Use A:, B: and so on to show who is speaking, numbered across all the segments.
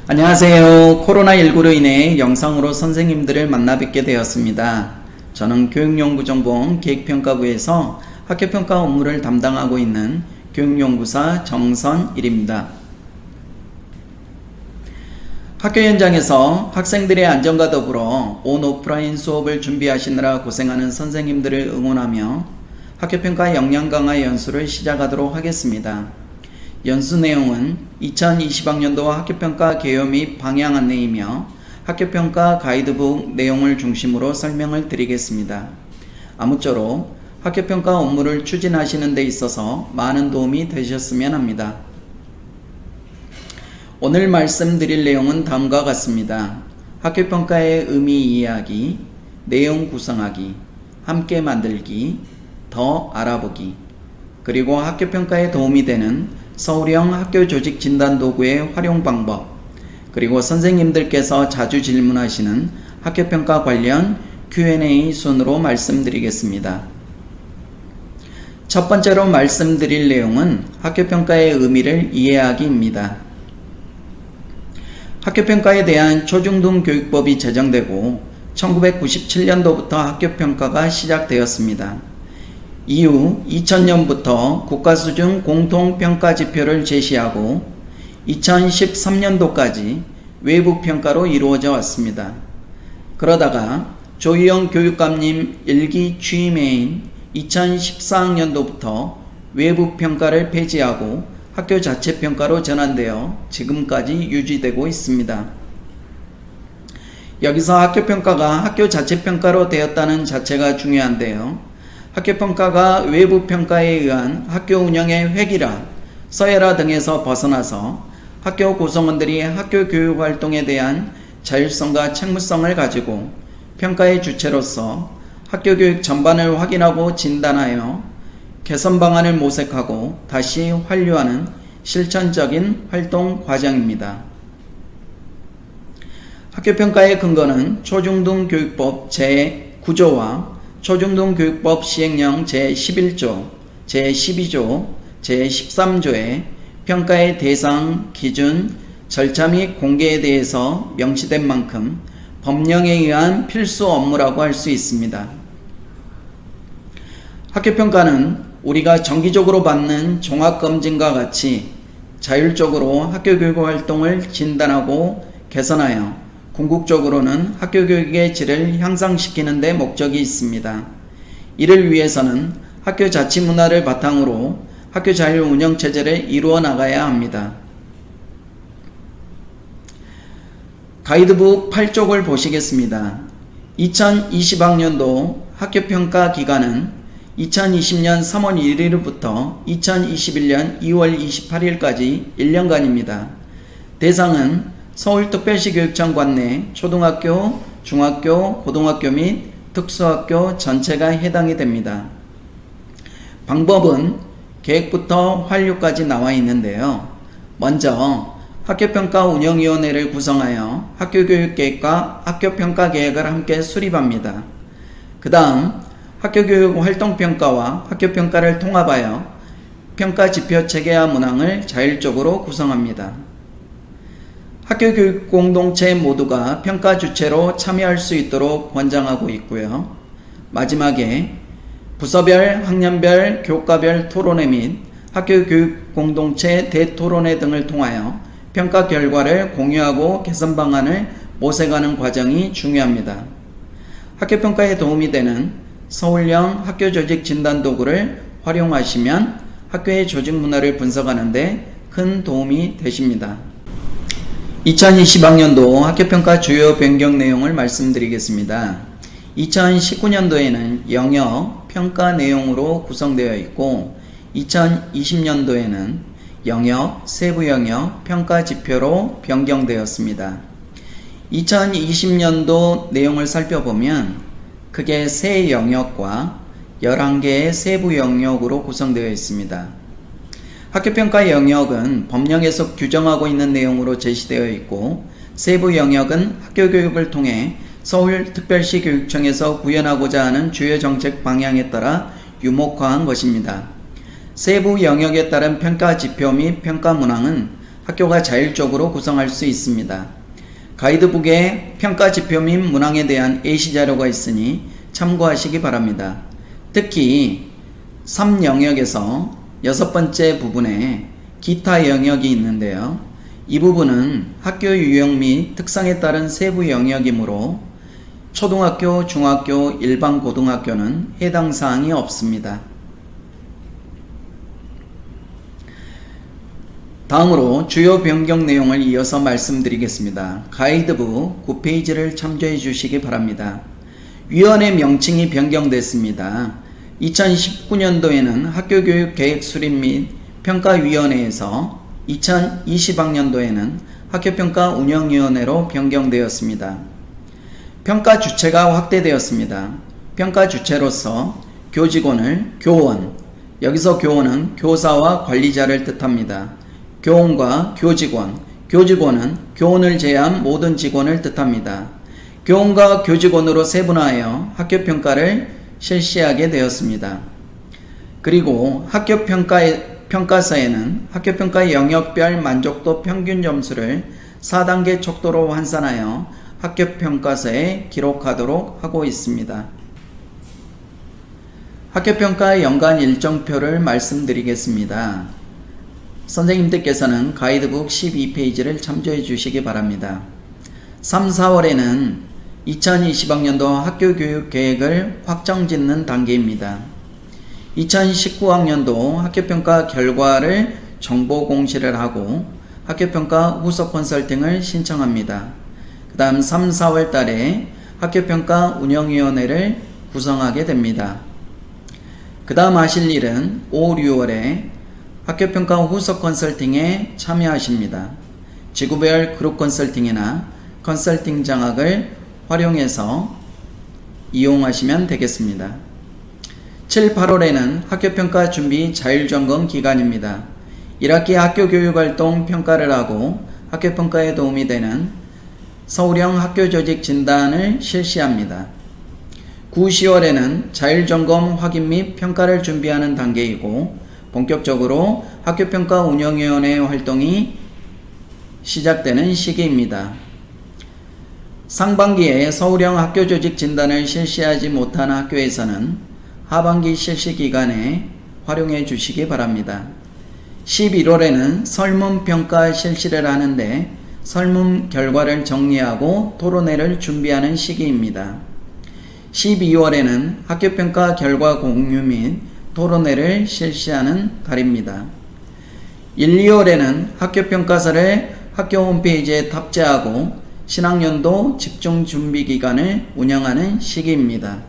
A: 안녕하세요. 코로나19로 인해 영상으로 선생님들을 만나 뵙게 되었습니다. 저는 교육연구정보원 계획평가부에서 학교평가 업무를 담당하고 있는 교육연구사 정선일입니다. 학교 현장에서 학생들의 안전과 더불어 온 오프라인 수업을 준비하시느라 고생하는 선생님들을 응원하며 학교평가 역량 강화 연수를 시작하도록 하겠습니다. 연수 내용은 2020학년도 학교평가 개요 및 방향 안내이며 학교평가 가이드북 내용을 중심으로 설명을 드리겠습니다. 아무쪼록 학교평가 업무를 추진하시는 데 있어서 많은 도움이 되셨으면 합니다. 오늘 말씀드릴 내용은 다음과 같습니다. 학교평가의 의미 이해하기, 내용 구성하기, 함께 만들기, 더 알아보기, 그리고 학교평가에 도움이 되는 서울형 학교 조직 진단 도구의 활용 방법, 그리고 선생님들께서 자주 질문하시는 학교평가 관련 Q&A 순으로 말씀드리겠습니다. 첫 번째로 말씀드릴 내용은 학교평가의 의미를 이해하기입니다. 학교평가에 대한 초중등 교육법이 제정되고 1997년도부터 학교평가가 시작되었습니다. 이후 2000년부터 국가수준 공통평가 지표를 제시하고 2013년도까지 외부평가로 이루어져 왔습니다. 그러다가 조희영 교육감님 일기 취임해인 2014학년도부터 외부평가를 폐지하고 학교 자체평가로 전환되어 지금까지 유지되고 있습니다. 여기서 학교평가가 학교 자체평가로 되었다는 자체가 중요한데요. 학교평가가 외부평가에 의한 학교 운영의 획일화, 서열화 등에서 벗어나서 학교 구성원들이 학교 교육활동에 대한 자율성과 책무성을 가지고 평가의 주체로서 학교 교육 전반을 확인하고 진단하여 개선 방안을 모색하고 다시 완료하는 실천적인 활동 과정입니다. 학교평가의 근거는 초중등 교육법 제9조와 초중등 교육법 시행령 제11조, 제12조, 제13조의 평가의 대상, 기준, 절차 및 공개에 대해서 명시된 만큼 법령에 의한 필수 업무라고 할 수 있습니다. 학교평가는 우리가 정기적으로 받는 종합검진과 같이 자율적으로 학교 교육 활동을 진단하고 개선하여 궁극적으로는 학교 교육의 질을 향상시키는 데 목적이 있습니다. 이를 위해서는 학교 자치 문화를 바탕으로 학교 자율 운영 체제를 이루어 나가야 합니다. 가이드북 8쪽을 보시겠습니다. 2020학년도 학교평가 기간은 2020년 3월 1일부터 2021년 2월 28일까지 1년간입니다. 대상은 서울특별시 교육청 관내 초등학교, 중학교, 고등학교 및 특수학교 전체가 해당이 됩니다. 방법은 계획부터 완료까지 나와 있는데요. 먼저 학교평가 운영위원회를 구성하여 학교교육계획과 학교평가 계획을 함께 수립합니다. 그 다음 학교교육 활동평가와 학교평가를 통합하여 평가지표 체계화 문항을 자율적으로 구성합니다. 학교교육 공동체 모두가 평가 주체로 참여할 수 있도록 권장하고 있고요. 마지막에 부서별, 학년별, 교과별 토론회 및 학교교육 공동체 대토론회 등을 통하여 평가 결과를 공유하고 개선 방안을 모색하는 과정이 중요합니다. 학교평가에 도움이 되는 서울형 학교조직 진단 도구를 활용하시면 학교의 조직 문화를 분석하는 데 큰 도움이 되십니다. 2020학년도 학교평가 주요 변경 내용을 말씀드리겠습니다. 2019년도에는 영역, 평가 내용으로 구성되어 있고 2020년도에는 영역, 세부 영역, 평가 지표로 변경되었습니다. 2020년도 내용을 살펴보면 크게 세 영역과 11개의 세부 영역으로 구성되어 있습니다. 학교평가 영역은 법령에서 규정하고 있는 내용으로 제시되어 있고 세부 영역은 학교교육을 통해 서울특별시 교육청에서 구현하고자 하는 주요 정책 방향에 따라 유목화한 것입니다. 세부 영역에 따른 평가 지표 및 평가 문항은 학교가 자율적으로 구성할 수 있습니다. 가이드북에 평가 지표 및 문항에 대한 예시 자료가 있으니 참고하시기 바랍니다. 특히 3영역에서 6번째 부분에 기타 영역이 있는데요. 이 부분은 학교 유형 및 특성에 따른 세부 영역이므로 초등학교, 중학교, 일반 고등학교는 해당 사항이 없습니다. 다음으로 주요 변경 내용을 이어서 말씀드리겠습니다. 가이드북 9페이지를 참조해 주시기 바랍니다. 위원회 명칭이 변경됐습니다. 2019년도에는 학교교육 계획 수립 및 평가위원회에서 2020학년도에는 학교평가 운영위원회로 변경되었습니다. 평가 주체가 확대되었습니다. 평가 주체로서 교직원을 교원, 여기서 교원은 교사와 관리자를 뜻합니다. 교원과 교직원, 교직원은 교원을 제외한 모든 직원을 뜻합니다. 교원과 교직원으로 세분화하여 학교평가를 실시하게 되었습니다. 그리고 학교평가서에는 학교평가 영역별 만족도 평균 점수를 4단계 척도로 환산하여 학교평가서에 기록하도록 하고 있습니다. 학교평가 연간 일정표를 말씀드리겠습니다. 선생님들께서는 가이드북 12페이지를 참조해 주시기 바랍니다. 3, 4월에는 2020학년도 학교교육 계획을 확정짓는 단계입니다. 2019학년도 학교평가 결과를 정보 공시를 하고 학교평가 후속 컨설팅을 신청합니다. 그 다음 3, 4월 달에 학교평가 운영위원회를 구성하게 됩니다. 그 다음 하실 일은 5, 6월에 학교평가 후속 컨설팅에 참여하십니다. 지구별 그룹 컨설팅이나 컨설팅 장학을 활용해서 이용하시면 되겠습니다. 7, 8월에는 학교평가 준비 자율점검 기간입니다. 1학기 학교교육활동 평가를 하고 학교평가에 도움이 되는 서울형 학교조직 진단을 실시합니다. 9, 10월에는 자율점검 확인 및 평가를 준비하는 단계이고 본격적으로 학교평가 운영위원회 활동이 시작되는 시기입니다. 상반기에 서울형 학교조직 진단을 실시하지 못한 학교에서는 하반기 실시 기간에 활용해 주시기 바랍니다. 11월에는 설문평가 실시를 하는데 설문 결과를 정리하고 토론회를 준비하는 시기입니다. 12월에는 학교평가 결과 공유 및 토론회를 실시하는 달입니다. 1, 2월에는 학교평가서를 학교 홈페이지에 탑재하고 신학년도 집중 준비 기간을 운영하는 시기입니다.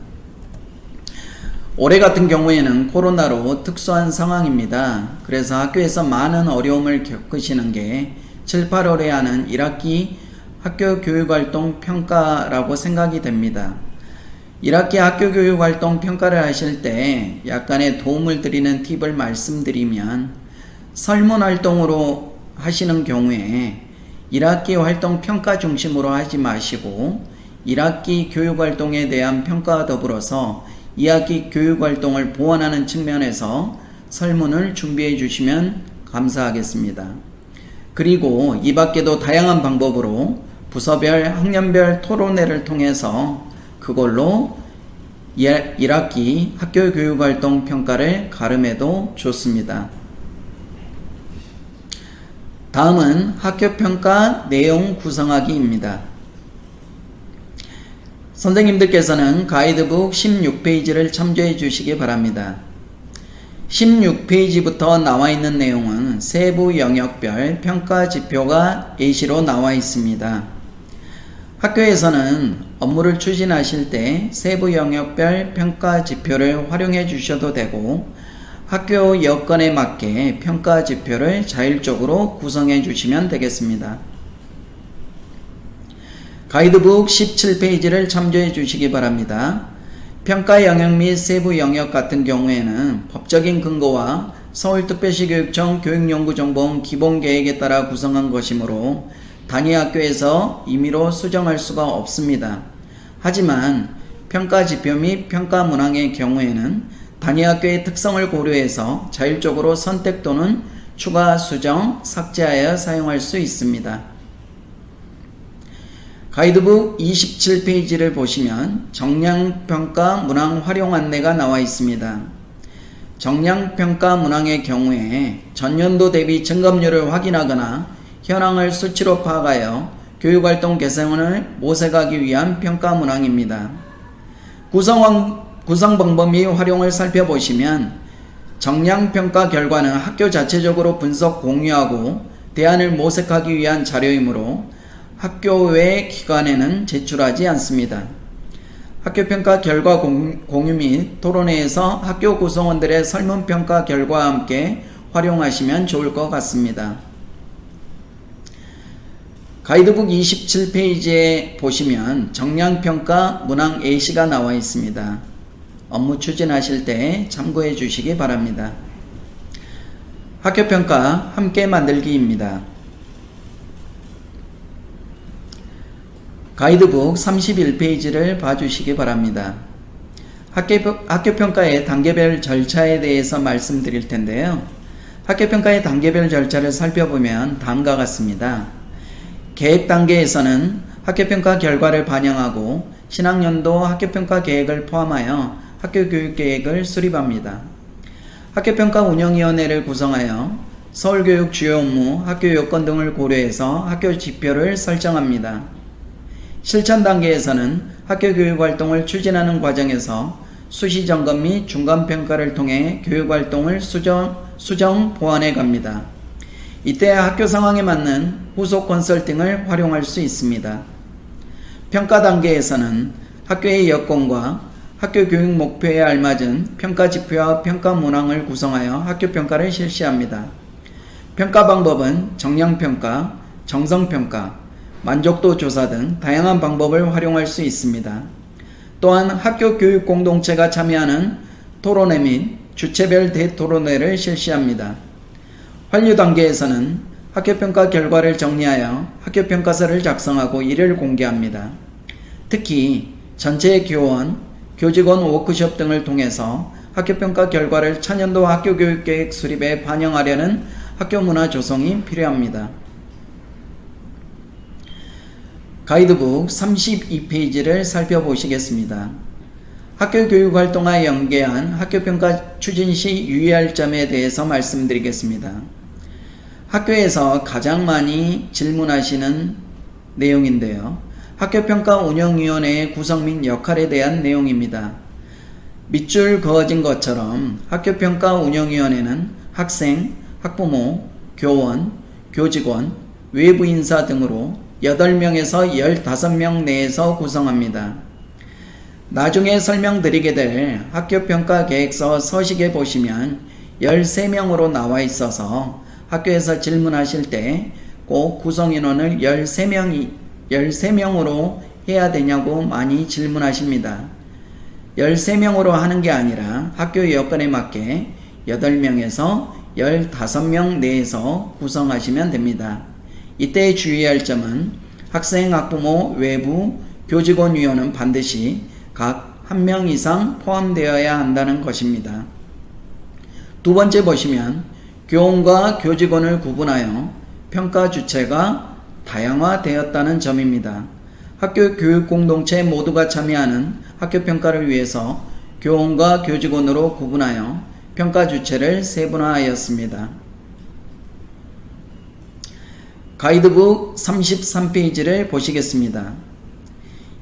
A: 올해 같은 경우에는 코로나로 특수한 상황입니다. 그래서 학교에서 많은 어려움을 겪으시는 게 7, 8월에 하는 1학기 학교 교육활동 평가라고 생각이 됩니다. 1학기 학교교육활동 평가를 하실 때 약간의 도움을 드리는 팁을 말씀드리면 설문활동으로 하시는 경우에 1학기 활동 평가 중심으로 하지 마시고 1학기 교육활동에 대한 평가와 더불어서 2학기 교육활동을 보완하는 측면에서 설문을 준비해 주시면 감사하겠습니다. 그리고 이 밖에도 다양한 방법으로 부서별, 학년별 토론회를 통해서 그걸로 1학기 학교교육활동 평가를 가름해도 좋습니다. 다음은 학교평가 내용 구성하기입니다. 선생님들께서는 가이드북 16페이지를 참조해 주시기 바랍니다. 16페이지부터 나와 있는 내용은 세부 영역별 평가 지표가 예시로 나와 있습니다. 학교에서는 업무를 추진하실 때 세부 영역별 평가 지표를 활용해 주셔도 되고 학교 여건에 맞게 평가 지표를 자율적으로 구성해 주시면 되겠습니다. 가이드북 17페이지를 참조해 주시기 바랍니다. 평가 영역 및 세부 영역 같은 경우에는 법적인 근거와 서울특별시교육청 교육연구정보원 기본계획에 따라 구성한 것이므로 단위 학교에서 임의로 수정할 수가 없습니다. 하지만 평가 지표 및 평가 문항의 경우에는 단위 학교의 특성을 고려해서 자율적으로 선택 또는 추가, 수정, 삭제하여 사용할 수 있습니다. 가이드북 27페이지를 보시면 정량평가 문항 활용 안내가 나와 있습니다. 정량평가 문항의 경우에 전년도 대비 증감률을 확인하거나 현황을 수치로 파악하여 교육활동 개선을 모색하기 위한 평가 문항입니다. 구성 방법 및 활용을 살펴보시면 정량평가 결과는 학교 자체적으로 분석 공유하고 대안을 모색하기 위한 자료이므로 학교 외 기관에는 제출하지 않습니다. 학교평가 결과 공유 및 토론회에서 학교 구성원들의 설문평가 결과와 함께 활용하시면 좋을 것 같습니다. 가이드북 27페이지에 보시면 정량평가 문항 A시가 나와 있습니다. 업무 추진하실 때 참고해 주시기 바랍니다. 학교평가 함께 만들기입니다. 가이드북 31페이지를 봐주시기 바랍니다. 학교평가의 단계별 절차에 대해서 말씀드릴 텐데요. 학교평가의 단계별 절차를 살펴보면 다음과 같습니다. 계획 단계에서는 학교평가 결과를 반영하고 신학년도 학교평가 계획을 포함하여 학교교육계획을 수립합니다. 학교평가 운영위원회를 구성하여 서울교육 주요 업무, 학교 요건 등을 고려해서 학교 지표를 설정합니다. 실천 단계에서는 학교 교육활동을 추진하는 과정에서 수시점검 및 중간평가를 통해 교육활동을 수정, 보완해 갑니다. 이때 학교 상황에 맞는 후속 컨설팅을 활용할 수 있습니다. 평가 단계에서는 학교의 여건과 학교 교육 목표에 알맞은 평가 지표와 평가 문항을 구성하여 학교 평가를 실시합니다. 평가 방법은 정량평가, 정성평가, 만족도 조사 등 다양한 방법을 활용할 수 있습니다. 또한 학교 교육 공동체가 참여하는 토론회 및 주체별 대토론회를 실시합니다. 완료 단계에서는 학교평가 결과를 정리하여 학교평가서를 작성하고 이를 공개합니다. 특히 전체 교원, 교직원 워크숍 등을 통해서 학교평가 결과를 차년도 학교교육계획 수립에 반영하려는 학교문화 조성이 필요합니다. 가이드북 32페이지를 살펴보시겠습니다. 학교교육활동과 연계한 학교평가 추진 시 유의할 점에 대해서 말씀드리겠습니다. 학교에서 가장 많이 질문하시는 내용인데요. 학교평가 운영위원회의 구성 및 역할에 대한 내용입니다. 밑줄 그어진 것처럼 학교평가 운영위원회는 학생, 학부모, 교원, 교직원, 외부 인사 등으로 8명에서 15명 내에서 구성합니다. 나중에 설명드리게 될 학교평가 계획서 서식에 보시면 13명으로 나와 있어서 학교에서 질문하실 때 꼭 구성인원을 13명으로 해야 되냐고 많이 질문하십니다. 13명으로 하는 게 아니라 학교 여건에 맞게 8명에서 15명 내에서 구성하시면 됩니다. 이때 주의할 점은 학생, 학부모, 외부, 교직원 위원은 반드시 각 1명 이상 포함되어야 한다는 것입니다. 두 번째 보시면 교원과 교직원을 구분하여 평가 주체가 다양화되었다는 점입니다. 학교 교육 공동체 모두가 참여하는 학교 평가를 위해서 교원과 교직원으로 구분하여 평가 주체를 세분화하였습니다. 가이드북 33페이지를 보시겠습니다.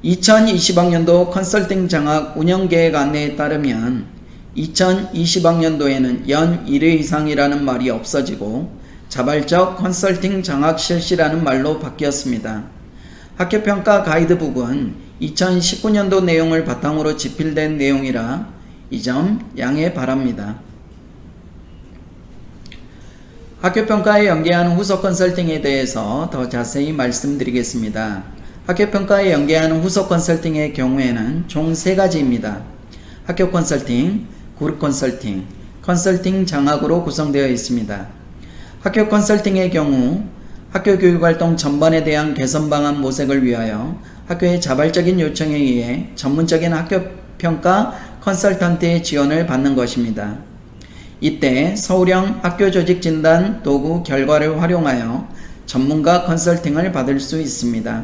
A: 2020학년도 컨설팅 장학 운영계획 안내에 따르면 2020학년도에는 연 1회 이상이라는 말이 없어지고 자발적 컨설팅 장학 실시라는 말로 바뀌었습니다. 학교평가 가이드북은 2019년도 내용을 바탕으로 집필된 내용이라 이 점 양해 바랍니다. 학교평가에 연계하는 후속 컨설팅에 대해서 더 자세히 말씀드리겠습니다. 학교평가에 연계하는 후속 컨설팅의 경우에는 총 3가지입니다. 학교 컨설팅, 그룹 컨설팅, 컨설팅 장학으로 구성되어 있습니다. 학교 컨설팅의 경우 학교 교육활동 전반에 대한 개선 방안 모색을 위하여 학교의 자발적인 요청에 의해 전문적인 학교평가 컨설턴트의 지원을 받는 것입니다. 이때 서울형 학교 조직 진단 도구 결과를 활용하여 전문가 컨설팅을 받을 수 있습니다.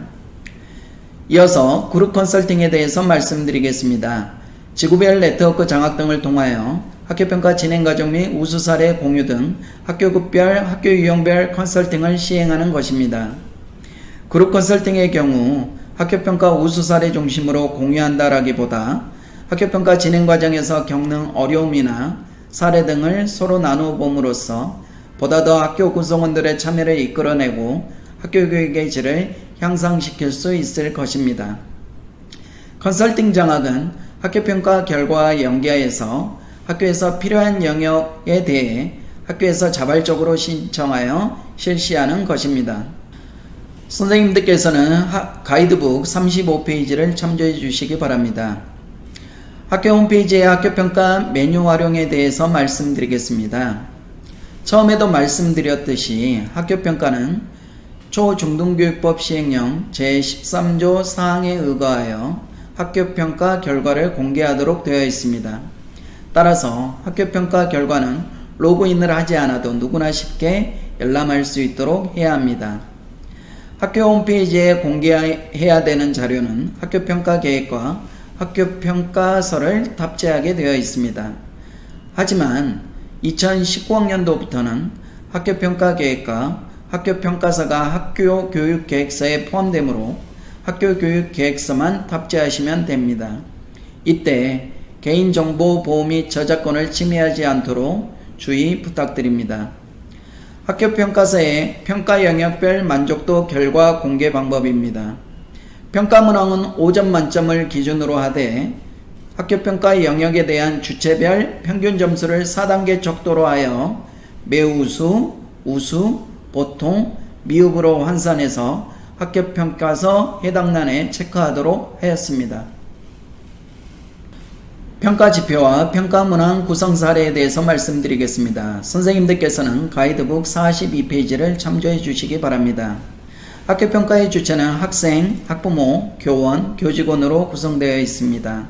A: 이어서 그룹 컨설팅에 대해서 말씀드리겠습니다. 지구별 네트워크 장학 등을 통하여 학교평가 진행 과정 및 우수 사례 공유 등 학교급별, 학교 유형별 컨설팅을 시행하는 것입니다. 그룹 컨설팅의 경우 학교평가 우수 사례 중심으로 공유한다라기보다 학교평가 진행 과정에서 겪는 어려움이나 사례 등을 서로 나누어 봄으로써 보다 더 학교 구성원들의 참여를 이끌어내고 학교 교육의 질을 향상시킬 수 있을 것입니다. 컨설팅 장학은 학교평가 결과와 연계하여서 학교에서 필요한 영역에 대해 학교에서 자발적으로 신청하여 실시하는 것입니다. 선생님들께서는 가이드북 35페이지를 참조해 주시기 바랍니다. 학교 홈페이지의 학교평가 메뉴 활용에 대해서 말씀드리겠습니다. 처음에도 말씀드렸듯이 학교평가는 초중등교육법 시행령 제13조 사항에 의거하여 학교평가 결과를 공개하도록 되어 있습니다. 따라서 학교평가 결과는 로그인을 하지 않아도 누구나 쉽게 열람할 수 있도록 해야 합니다. 학교 홈페이지에 공개해야 되는 자료는 학교평가 계획과 학교평가서를 탑재하게 되어 있습니다. 하지만 2019학년도부터는 학교평가 계획과 학교평가서가 학교 교육계획서에 포함되므로 학교 교육계획서만 탑재하시면 됩니다. 이때 개인정보 보호 및 저작권을 침해하지 않도록 주의 부탁드립니다. 학교평가서의 평가 영역별 만족도 결과 공개 방법입니다. 평가 문항은 5점 만점을 기준으로 하되 학교평가 영역에 대한 주체별 평균 점수를 4단계 척도로 하여 매우 우수, 우수, 보통, 미흡으로 환산해서 학교평가서 해당欄에 체크하도록 하였습니다. 평가 지표와 평가 문항 구성 사례에 대해서 말씀드리겠습니다. 선생님들께서는 가이드북 42페이지를 참조해 주시기 바랍니다. 학교평가의 주체는 학생, 학부모, 교원, 교직원으로 구성되어 있습니다.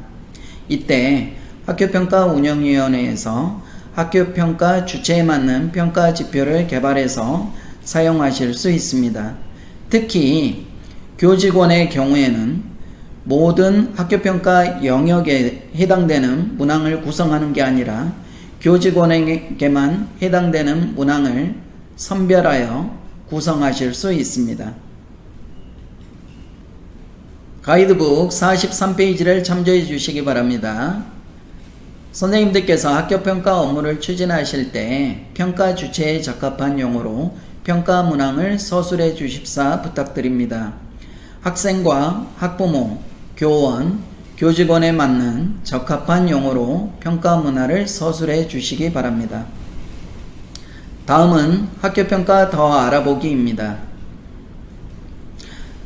A: 이때 학교평가 운영위원회에서 학교평가 주체에 맞는 평가 지표를 개발해서 사용하실 수 있습니다. 특히 교직원의 경우에는 모든 학교평가 영역에 해당되는 문항을 구성하는 게 아니라 교직원에게만 해당되는 문항을 선별하여 구성하실 수 있습니다. 가이드북 43페이지를 참조해 주시기 바랍니다. 선생님들께서 학교평가 업무를 추진하실 때 평가 주체에 적합한 용어로 평가 문항을 서술해 주십사 부탁드립니다. 학생과 학부모, 교원, 교직원에 맞는 적합한 용어로 평가 문항을 서술해 주시기 바랍니다. 다음은 학교평가 더 알아보기입니다.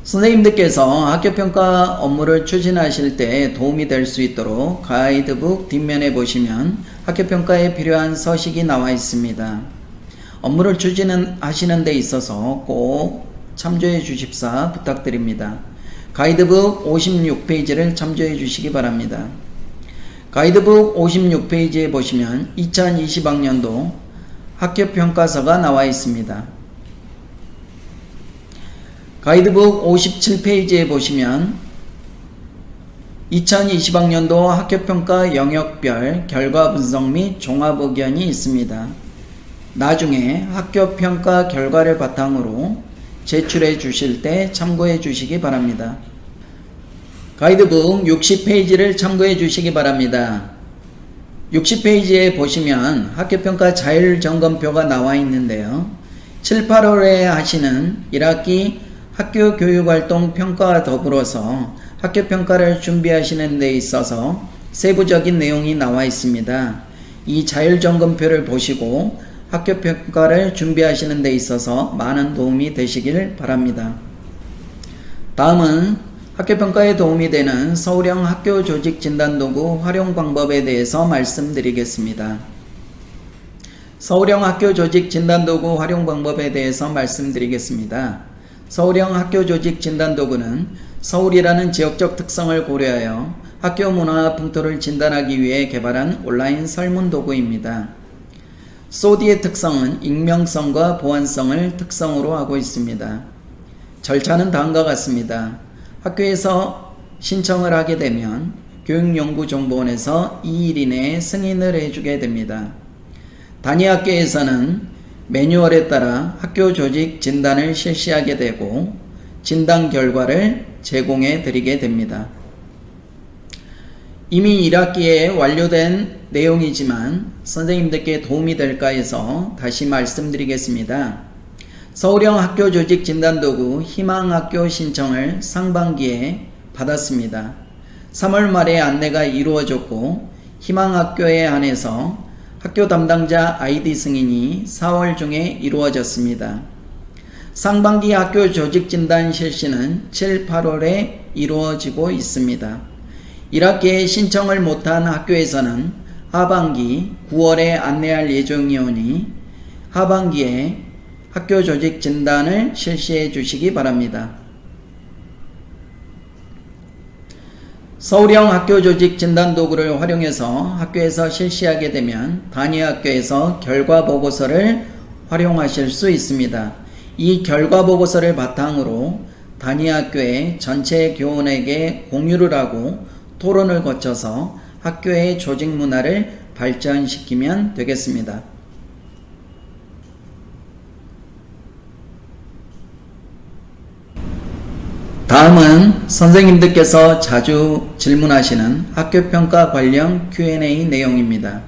A: 선생님들께서 학교평가 업무를 추진하실 때 도움이 될 수 있도록 가이드북 뒷면에 보시면 학교평가에 필요한 서식이 나와 있습니다. 업무를 추진하시는 데 있어서 꼭 참조해 주십사 부탁드립니다. 가이드북 56페이지를 참조해 주시기 바랍니다. 가이드북 56페이지에 보시면 2020학년도 학교평가서가 나와 있습니다. 가이드북 57페이지에 보시면 2020학년도 학교평가 영역별 결과 분석 및 종합 의견이 있습니다. 나중에 학교평가 결과를 바탕으로 제출해 주실 때 참고해 주시기 바랍니다. 가이드북 60페이지를 참고해 주시기 바랍니다. 60페이지에 보시면 학교평가 자율점검표가 나와 있는데요. 7, 8월에 하시는 1학기 학교교육활동 평가와 더불어서 학교평가를 준비하시는 데 있어서 세부적인 내용이 나와 있습니다. 이 자율점검표를 보시고 학교평가를 준비하시는 데 있어서 많은 도움이 되시길 바랍니다. 다음은 학교평가에 도움이 되는 서울형 학교조직진단도구 활용 방법에 대해서 말씀드리겠습니다. 서울형 학교조직진단도구 활용 방법에 대해서 말씀드리겠습니다. 서울형 학교조직진단도구는 서울이라는 지역적 특성을 고려하여 학교 문화 풍토를 진단하기 위해 개발한 온라인 설문도구입니다. 소디의 특성은 익명성과 보안성을 특성으로 하고 있습니다. 절차는 다음과 같습니다. 학교에서 신청을 하게 되면 교육연구정보원에서 2일 이내에 승인을 해주게 됩니다. 단위 학교에서는 매뉴얼에 따라 학교 조직 진단을 실시하게 되고 진단 결과를 제공해 드리게 됩니다. 이미 1학기에 완료된 내용이지만 선생님들께 도움이 될까 해서 다시 말씀드리겠습니다. 서울형 학교 조직 진단도구 희망학교 신청을 상반기에 받았습니다. 3월 말에 안내가 이루어졌고 희망학교에 한해서 학교 담당자 아이디 승인이 4월 중에 이루어졌습니다. 상반기 학교 조직 진단 실시는 7, 8월에 이루어지고 있습니다. 1학기에 신청을 못한 학교에서는 하반기 9월에 안내할 예정이오니 하반기에 학교 조직 진단을 실시해 주시기 바랍니다. 서울형 학교 조직 진단 도구를 활용해서 학교에서 실시하게 되면 단위 학교에서 결과 보고서를 활용하실 수 있습니다. 이 결과 보고서를 바탕으로 단위 학교의 전체 교원에게 공유를 하고 토론을 거쳐서 학교의 조직 문화를 발전시키면 되겠습니다. 다음은 선생님들께서 자주 질문하시는 학교평가 관련 Q&A 내용입니다.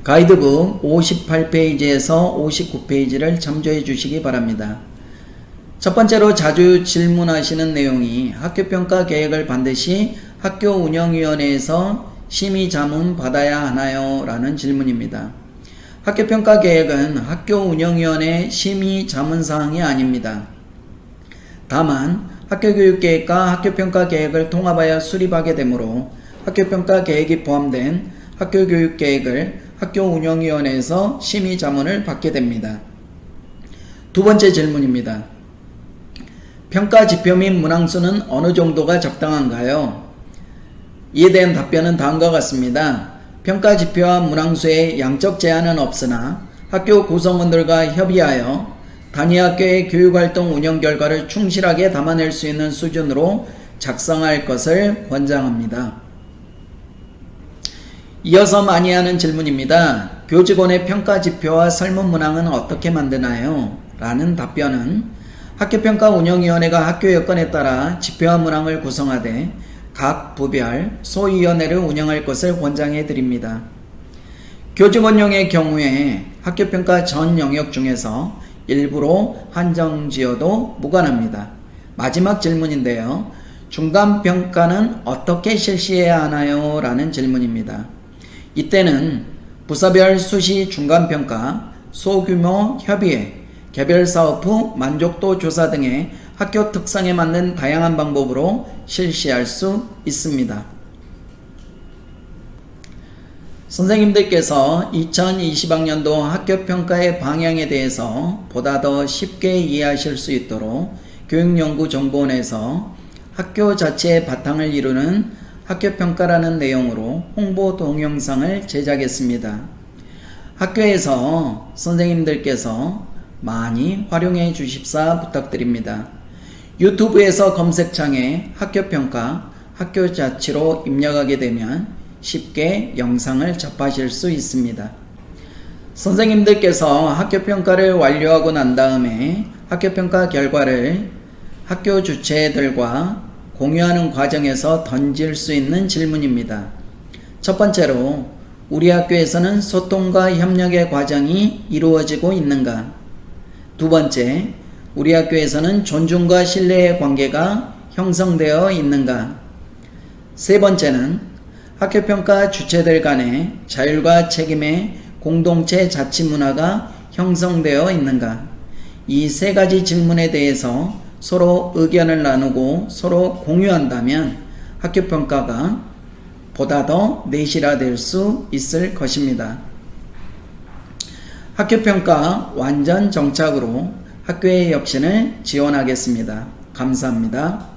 A: 가이드북 58페이지에서 59페이지를 참조해 주시기 바랍니다. 첫 번째로 자주 질문하시는 내용이 학교평가 계획을 반드시 학교운영위원회에서 심의자문 받아야 하나요? 라는 질문입니다. 학교평가 계획은 학교운영위원회 심의자문사항이 아닙니다. 다만 학교교육계획과 학교평가 계획을 통합하여 수립하게 되므로 학교평가 계획이 포함된 학교교육계획을 학교운영위원회에서 심의자문을 받게 됩니다. 두 번째 질문입니다. 평가 지표 및 문항수는 어느 정도가 적당한가요? 이에 대한 답변은 다음과 같습니다. 평가 지표와 문항수에 양적 제한은 없으나 학교 구성원들과 협의하여 단위 학교의 교육활동 운영 결과를 충실하게 담아낼 수 있는 수준으로 작성할 것을 권장합니다. 이어서 많이 하는 질문입니다. 교직원의 평가 지표와 설문 문항은 어떻게 만드나요? 라는 답변은 학교평가 운영위원회가 학교 여건에 따라 지표와 문항을 구성하되 각 부별 소위원회를 운영할 것을 권장해 드립니다. 교직원용의 경우에 학교평가 전 영역 중에서 일부로 한정지어도 무관합니다. 마지막 질문인데요. 중간평가는 어떻게 실시해야 하나요? 라는 질문입니다. 이때는 부서별 수시 중간평가, 소규모 협의회, 개별 사업 후 만족도 조사 등의 학교 특성에 맞는 다양한 방법으로 실시할 수 있습니다. 선생님들께서 2020학년도 학교평가의 방향에 대해서 보다 더 쉽게 이해하실 수 있도록 교육연구정보원에서 학교 자체의 바탕을 이루는 학교평가라는 내용으로 홍보 동영상을 제작했습니다. 학교에서 선생님들께서 많이 활용해 주십사 부탁드립니다. 유튜브에서 검색창에 학교평가, 학교자치로 입력하게 되면 쉽게 영상을 접하실 수 있습니다. 선생님들께서 학교평가를 완료하고 난 다음에 학교평가 결과를 학교 주체들과 공유하는 과정에서 던질 수 있는 질문입니다. 첫 번째로, 우리 학교에서는 소통과 협력의 과정이 이루어지고 있는가? 두 번째, 우리 학교에서는 존중과 신뢰의 관계가 형성되어 있는가? 세 번째는 학교평가 주체들 간의 자율과 책임의 공동체 자치 문화가 형성되어 있는가? 이 세 가지 질문에 대해서 서로 의견을 나누고 서로 공유한다면 학교평가가 보다 더 내실화될 수 있을 것입니다. 학교평가 완전 정착으로 학교의 혁신을 지원하겠습니다. 감사합니다.